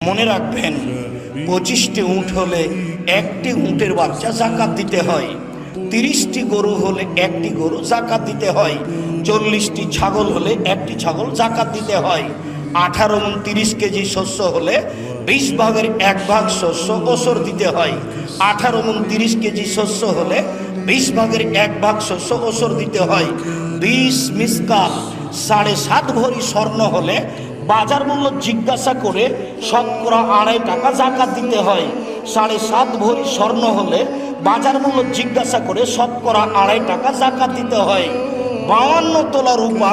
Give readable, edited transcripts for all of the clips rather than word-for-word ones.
মনে রাখবেন, 25টি উঁট হলে একটি উঁটের বাচ্চা জাকাত দিতে হয়, 30টি গরু হলে একটি গরু জাকাত দিতে হয়, 40টি ছাগল হলে একটি ছাগল জাকাত দিতে হয়, 18 এবং 30 কেজি শস্য হলে 20 ভাগের 1 ভাগ শস্য ওসর দিতে হয়। 18 এবং 30 কেজি শস্য হলে 20 ভাগের 1 ভাগ শস্য ওসর দিতে হয়। 20 মিসকাল 7.5 ভরি স্বর্ণ হলে বাজার মূল্য জিজ্ঞাসা করে শতকরা 2.5 টাকা জাকাত দিতে হয়। 7.5 ভরি স্বর্ণ হলে বাজার মূল্য জিজ্ঞাসা করে শতকরা 2.5 টাকা জাকাত দিতে হয়। 52 তোলা রূপা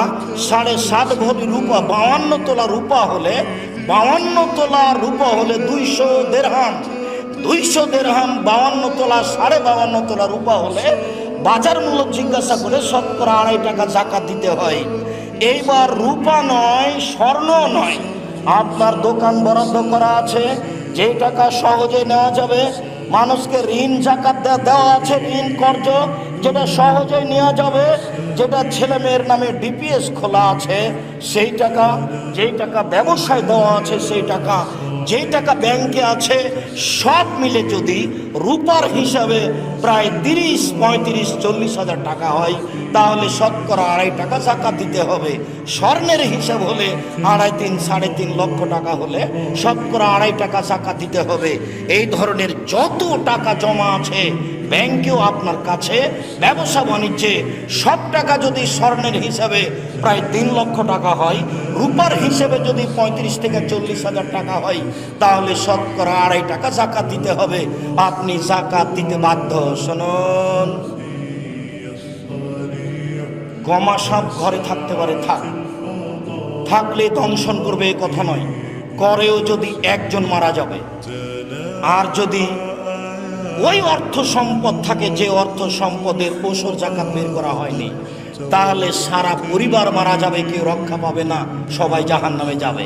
7.5 ভরি রূপা 52 তোলা রূপা হলে 52 তোলা রূপা হলে 200 দেরহাম। 200 দেরহাম 52 তোলা 52.5 তোলা রূপা হলে বাজার মূল্য জিজ্ঞাসা করে শতকরা 2.5 টাকা জাকাত দিতে হয়। এইবার রূপা নয়, স্বর্ণ নয়, আপনার দোকান বরাদ্দ করা আছে, যে টাকা সহজে নেওয়া যাবে, মানুষকে ঋণ জাকাত দেওয়া আছে, ঋণ কর্জ যেটা সহজে নেওয়া যাবে, যেটা ছেলে মেয়ের নামে ডিপিএস খোলা আছে সেই টাকা, যেই টাকা ব্যবসায় দেওয়া আছে সেই টাকা, যেই টাকা ব্যাংকে আছে, সব মিলে যদি রূপার হিসাবে প্রায় 30, 35, 40 হাজার টাকা হয় তাহলে শতকরা 2.5 টাকা জাকাত দিতে হবে। স্বর্ণের হিসাব হলে 2.5, 3.5 লক্ষ টাকা হলে শতকরা 2.5 টাকা জাকাত দিতে হবে। এই ধরনের যত টাকা জমা আছে ব্যাংকেও আপনার কাছে, ব্যবসা বাণিজ্যে, সব টাকা যদি স্বর্ণের হিসাবে প্রায় 3 লক্ষ টাকা হয়, রূপার হিসেবে যদি 35 থেকে 40 হাজার টাকা হয় তাহলে শতকরা 2.5 টাকা জাকাত দিতে হবে। আপনি জাকাত দিতে বাধ্য। শুনুন, গমা সাপ ঘরে থাকতে পারে, থাকলে দংশন করবে এ কথা নয়, করেও যদি একজন মারা যাবে। আর যদি ওই অর্থ সম্পদ থাকে যে অর্থ সম্পদের ওসর জাকাত বের করা হয়নি, তাহলে সারা পরিবার মারা যাবে, কেউ রক্ষা পাবে না, সবাই জাহান্নামে যাবে।